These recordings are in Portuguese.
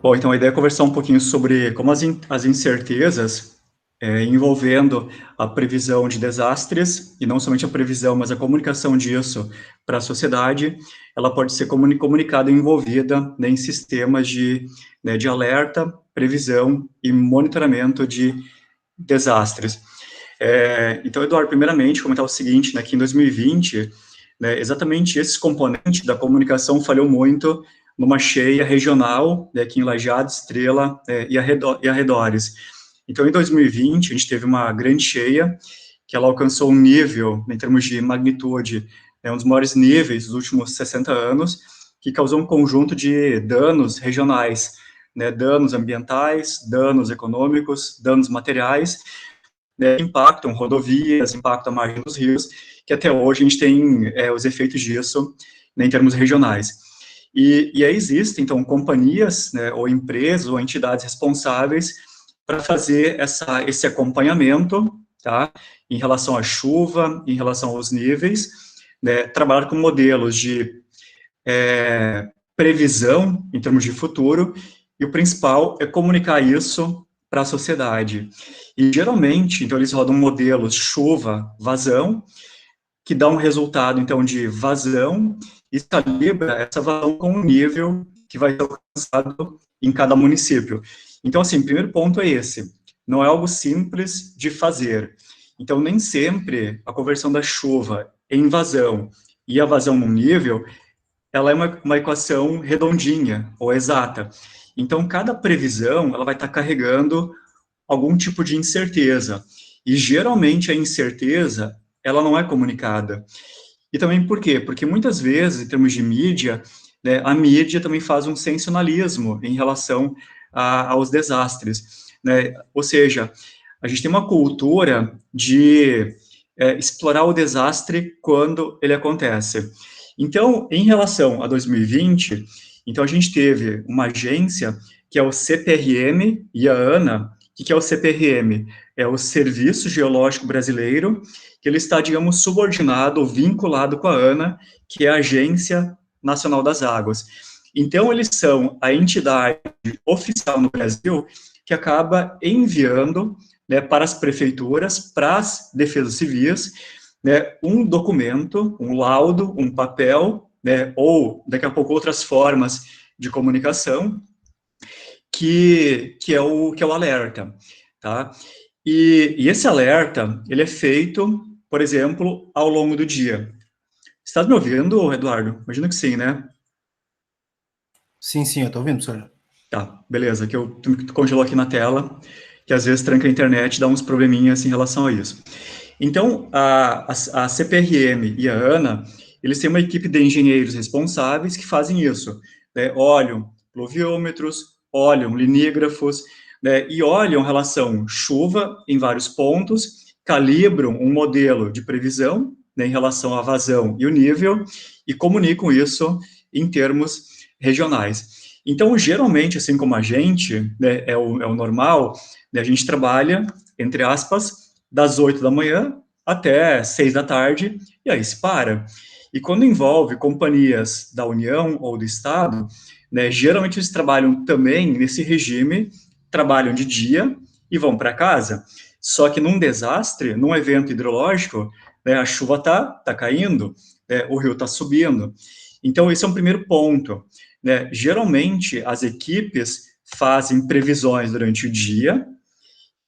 Bom, então a ideia é conversar um pouquinho sobre como as incertezas envolvendo a previsão de desastres, e não somente a previsão, mas a comunicação disso para a sociedade, ela pode ser comunicada e envolvida, né, em sistemas de alerta, previsão e monitoramento de desastres. Então, Eduardo, primeiramente, comentar o seguinte, né, que em 2020, né, exatamente esse componente da comunicação falhou muito numa cheia regional, né, aqui em Lajeado, Estrela e arredores. Então, em 2020, a gente teve uma grande cheia, que ela alcançou um nível, em termos de magnitude, né, um dos maiores níveis dos últimos 60 anos, que causou um conjunto de danos regionais, né, danos ambientais, danos econômicos, danos materiais, né, impactam rodovias, impactam a margem dos rios, que até hoje a gente tem os efeitos disso, né, em termos regionais. E aí existem, então, companhias, né, ou empresas, ou entidades responsáveis para fazer esse acompanhamento, tá, em relação à chuva, em relação aos níveis, né, trabalhar com modelos de previsão em termos de futuro, e o principal é comunicar isso para a sociedade. E geralmente, então, eles rodam modelos chuva, vazão, que dá um resultado, então, de vazão, e calibra essa vazão com o nível que vai ser alcançado em cada município. Então, assim, o primeiro ponto é esse, não é algo simples de fazer. Então, nem sempre a conversão da chuva em vazão e a vazão num nível ela é uma equação redondinha ou exata. Então, cada previsão ela vai estar carregando algum tipo de incerteza. E geralmente a incerteza ela não é comunicada. E também por quê? Porque muitas vezes, em termos de mídia, né, a mídia também faz um sensacionalismo em relação aos desastres. Né? Ou seja, a gente tem uma cultura de explorar o desastre quando ele acontece. Então, em relação a 2020, então a gente teve uma agência que é o CPRM e a ANA. O que é o CPRM? É o Serviço Geológico Brasileiro, que ele está, digamos, subordinado ou vinculado com a ANA, que é a Agência Nacional das Águas. Então, eles são a entidade oficial no Brasil que acaba enviando, né, para as prefeituras, para as defesas civis, né, um documento, um laudo, um papel, né, ou daqui a pouco outras formas de comunicação, que é o alerta, tá? E esse alerta, ele é feito, por exemplo, ao longo do dia. Você está me ouvindo, Eduardo? Imagino que sim, né? Sim, sim, eu estou ouvindo, senhor. Tá, beleza, que tu congelou aqui na tela, que às vezes tranca a internet, dá uns probleminhas em relação a isso. Então, a CPRM e a ANA, eles têm uma equipe de engenheiros responsáveis que fazem isso, né? Olham pluviômetros, olham linígrafos, né? E olham a relação chuva em vários pontos, calibram um modelo de previsão, né, em relação à vazão e o nível, e comunicam isso em termos regionais. Então, geralmente, assim como a gente, né, é o normal, né, a gente trabalha, entre aspas, das 8 da manhã até 6 da tarde, e aí se para. E quando envolve companhias da União ou do Estado, né, geralmente eles trabalham também nesse regime, trabalham de dia e vão para casa. Só que num desastre, num evento hidrológico, né, a chuva tá caindo, né, o rio está subindo. Então, esse é um primeiro ponto. Né? Geralmente, as equipes fazem previsões durante o dia,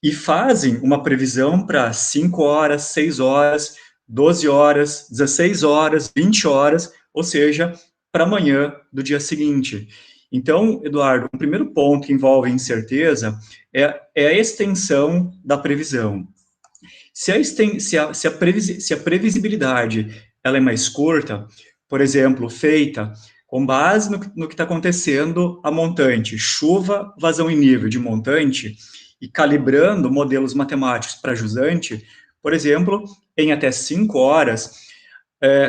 e fazem uma previsão para 5 horas, 6 horas, 12 horas, 16 horas, 20 horas, ou seja, para amanhã do dia seguinte. Então, Eduardo, o primeiro ponto que envolve incerteza é a extensão da previsão. Se a previsibilidade ela é mais curta, por exemplo, feita com base no que está acontecendo a montante, chuva, vazão e nível de montante, e calibrando modelos matemáticos para jusante, por exemplo, em até 5 horas,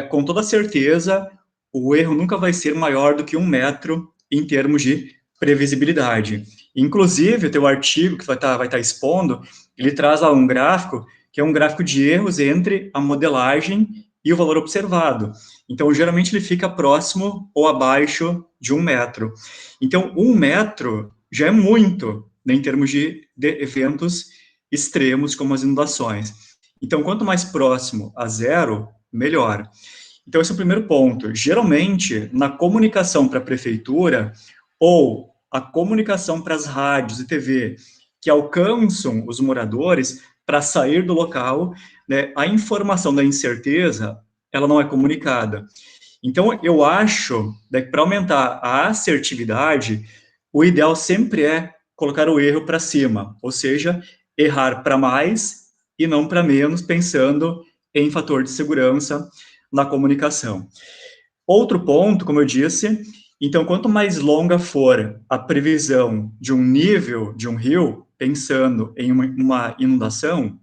com toda certeza, o erro nunca vai ser maior do que 1 metro em termos de previsibilidade. Inclusive, o teu artigo que vai tá expondo, ele traz lá um gráfico, que é um gráfico de erros entre a modelagem e o valor observado. Então, geralmente, ele fica próximo ou abaixo de 1 metro. Então, 1 metro já é muito, né, em termos de eventos extremos, como as inundações. Então, quanto mais próximo a zero, melhor. Então, esse é o primeiro ponto. Geralmente, na comunicação para a prefeitura, ou a comunicação para as rádios e TV, que alcançam os moradores para sair do local, né, a informação da incerteza, ela não é comunicada. Então, eu acho, né, que para aumentar a assertividade, o ideal sempre é colocar o erro para cima, ou seja, errar para mais e não para menos, pensando em fator de segurança na comunicação. Outro ponto, como eu disse, então, quanto mais longa for a previsão de um nível de um rio, pensando em uma inundação,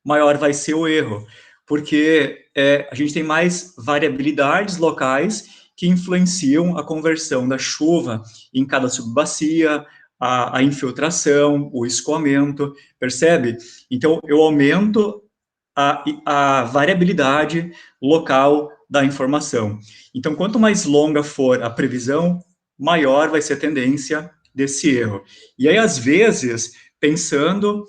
maior vai ser o erro, porque a gente tem mais variabilidades locais que influenciam a conversão da chuva em cada subbacia, a infiltração, o escoamento, percebe? Então, eu aumento a variabilidade local da informação. Então, quanto mais longa for a previsão, maior vai ser a tendência desse erro. E aí, às vezes, pensando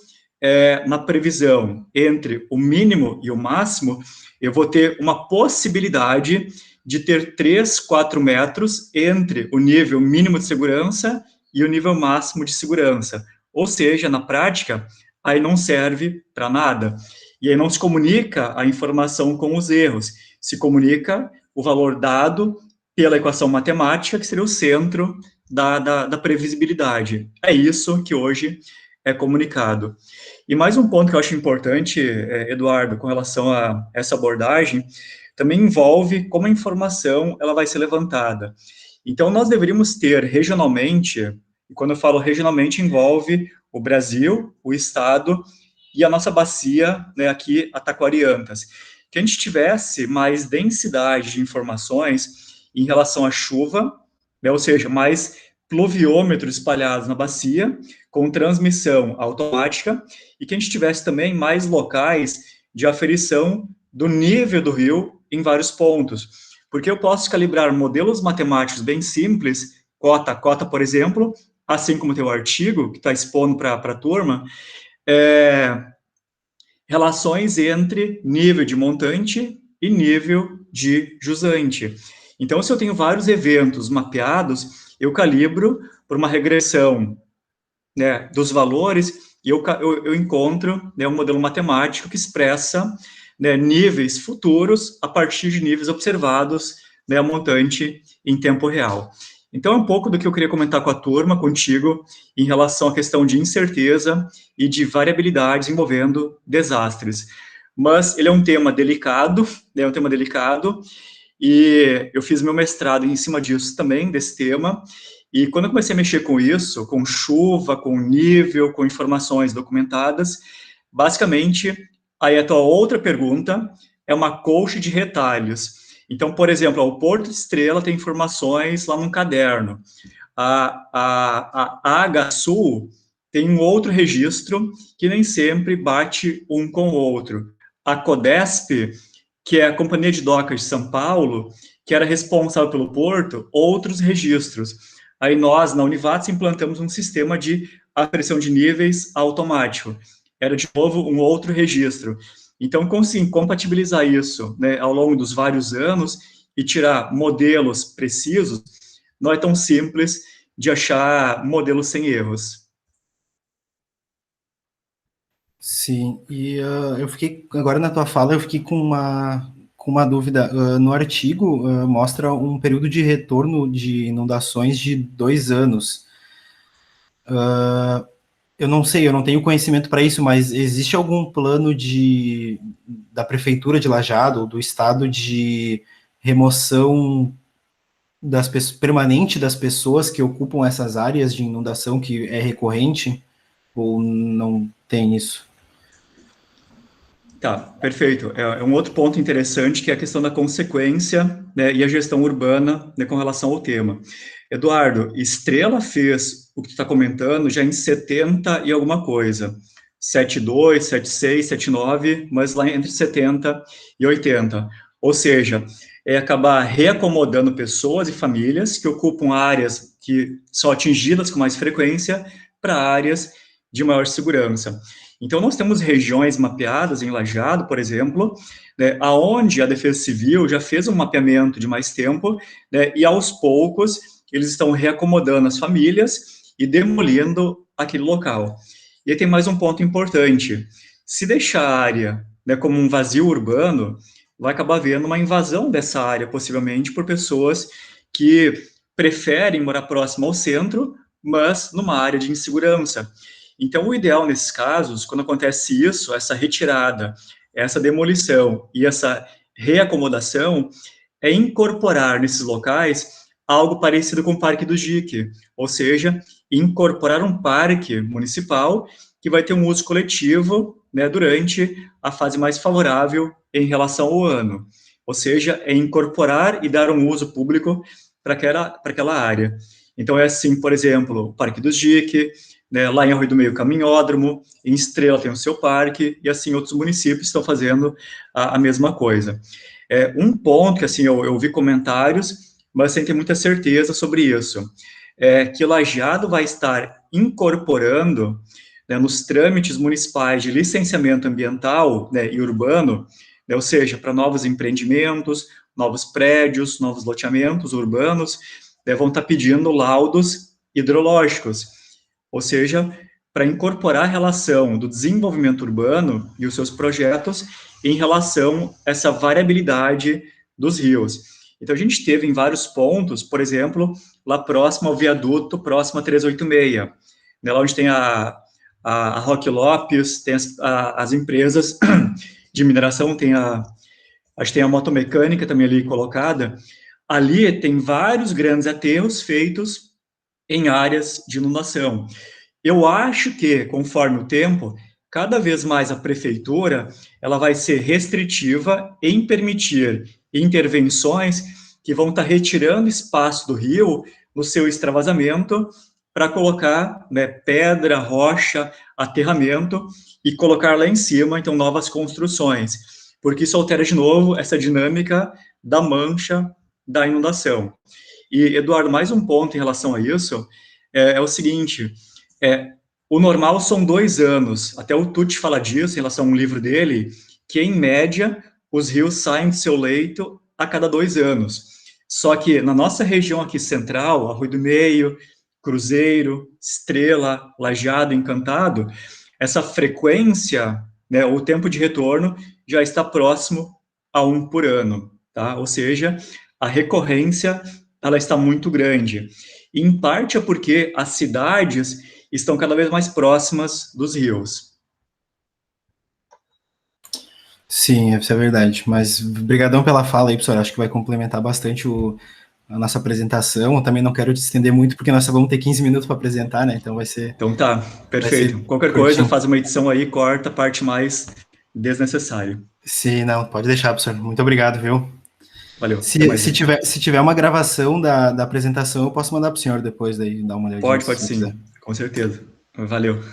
na previsão entre o mínimo e o máximo, eu vou ter uma possibilidade de ter 3, 4 metros entre o nível mínimo de segurança e o nível máximo de segurança. Ou seja, na prática, aí não serve para nada. E aí não se comunica a informação com os erros, se comunica o valor dado pela equação matemática, que seria o centro da previsibilidade. É isso que hoje é comunicado. E mais um ponto que eu acho importante, Eduardo, com relação a essa abordagem, também envolve como a informação ela vai ser levantada. Então, nós deveríamos ter regionalmente, e quando eu falo regionalmente, envolve o Brasil, o Estado e a nossa bacia, né, aqui, a Taquariantas, que a gente tivesse mais densidade de informações em relação à chuva, né, ou seja, mais pluviômetros espalhados na bacia, com transmissão automática, e que a gente tivesse também mais locais de aferição do nível do rio em vários pontos. Porque eu posso calibrar modelos matemáticos bem simples, cota a cota, por exemplo, assim como tem o artigo que está expondo para a turma, relações entre nível de montante e nível de jusante. Então, se eu tenho vários eventos mapeados, eu calibro por uma regressão, né, dos valores e eu encontro, né, um modelo matemático que expressa, né, níveis futuros a partir de níveis observados, né, a montante em tempo real. Então, é um pouco do que eu queria comentar com a turma, contigo, em relação à questão de incerteza e de variabilidades envolvendo desastres. Mas ele é um tema delicado, né, é um tema delicado, e eu fiz meu mestrado em cima disso também, desse tema, e quando eu comecei a mexer com isso, com chuva, com nível, com informações documentadas, basicamente, aí a tua outra pergunta é uma colcha de retalhos. Então, por exemplo, o Porto de Estrela tem informações lá num caderno. A AHSul tem um outro registro que nem sempre bate um com o outro. A Codesp, que é a Companhia de Docas de São Paulo, que era responsável pelo porto, outros registros. Aí nós, na Univates, implantamos um sistema de aferição de níveis automático. Era, de novo, um outro registro. Então, consegui compatibilizar isso, né, ao longo dos vários anos e tirar modelos precisos, não é tão simples de achar modelos sem erros. Sim, e eu fiquei, agora na tua fala, eu fiquei com uma dúvida. No artigo, mostra um período de retorno de inundações de 2 anos. Eu não sei, eu não tenho conhecimento para isso, mas existe algum plano da Prefeitura de Lajeado, ou do Estado, de remoção permanente das pessoas que ocupam essas áreas de inundação que é recorrente, ou não tem isso? Tá, perfeito. É um outro ponto interessante que é a questão da consequência, né, e a gestão urbana, né, com relação ao tema. Eduardo, Estrela fez o que tu está comentando já em 70 e alguma coisa. 72, 76, 79, mas lá entre 70 e 80. Ou seja, é acabar reacomodando pessoas e famílias que ocupam áreas que são atingidas com mais frequência para áreas de maior segurança. Então, nós temos regiões mapeadas em Lajeado, por exemplo, né, aonde a Defesa Civil já fez um mapeamento de mais tempo, né, e aos poucos eles estão reacomodando as famílias e demolindo aquele local. E aí tem mais um ponto importante. Se deixar a área, né, como um vazio urbano, vai acabar havendo uma invasão dessa área, possivelmente por pessoas que preferem morar próximo ao centro, mas numa área de insegurança. Então, o ideal nesses casos, quando acontece isso, essa retirada, essa demolição e essa reacomodação, é incorporar nesses locais algo parecido com o Parque do Jique, ou seja, incorporar um parque municipal que vai ter um uso coletivo, né, durante a fase mais favorável em relação ao ano. Ou seja, é incorporar e dar um uso público para aquela área. Então, é assim, por exemplo, o Parque do Jique, né, lá em Arroio do Meio Caminhódromo, em Estrela tem o seu parque, e assim outros municípios estão fazendo a mesma coisa. Um ponto que assim eu vi comentários, mas sem ter muita certeza sobre isso, é que Lajeado vai estar incorporando, né, nos trâmites municipais de licenciamento ambiental, né, e urbano, né, ou seja, para novos empreendimentos, novos prédios, novos loteamentos urbanos, né, vão estar pedindo laudos hidrológicos, ou seja, para incorporar a relação do desenvolvimento urbano e os seus projetos em relação a essa variabilidade dos rios. Então, a gente teve em vários pontos, por exemplo, lá próximo ao viaduto, próximo a 386, né, lá onde tem a Roque Lopes, tem as empresas de mineração, acho que tem a motomecânica também ali colocada. Ali tem vários grandes aterros feitos em áreas de inundação. Eu acho que, conforme o tempo, cada vez mais a prefeitura ela vai ser restritiva em permitir intervenções que vão estar retirando espaço do rio no seu extravasamento para colocar, né, pedra, rocha, aterramento e colocar lá em cima, então, novas construções, porque isso altera de novo essa dinâmica da mancha da inundação. E, Eduardo, mais um ponto em relação a isso é o seguinte, o normal são 2 anos, até o Tucci fala disso em relação a um livro dele, que em média os rios saem de seu leito a cada 2 anos. Só que na nossa região aqui central, Arroio do Meio, Cruzeiro, Estrela, Lajeado, Encantado, essa frequência, né, o tempo de retorno já está próximo a 1 por ano, tá? Ou seja, a recorrência ela está muito grande. E, em parte é porque as cidades estão cada vez mais próximas dos rios. Sim, isso é verdade. Mas brigadão pela fala aí, professor. Acho que vai complementar bastante a nossa apresentação. Eu também não quero te estender muito, porque nós só vamos ter 15 minutos para apresentar, né? Então vai ser. Então tá, perfeito. Qualquer coisa, curtinho. faz uma edição aí, corta a parte mais desnecessária. Sim, não, pode deixar, professor. Muito obrigado, viu? Valeu, até Se, mais. se tiver uma gravação da apresentação, eu posso mandar para o senhor depois, daí dar uma olhadinha. Pode sim, com certeza. Valeu.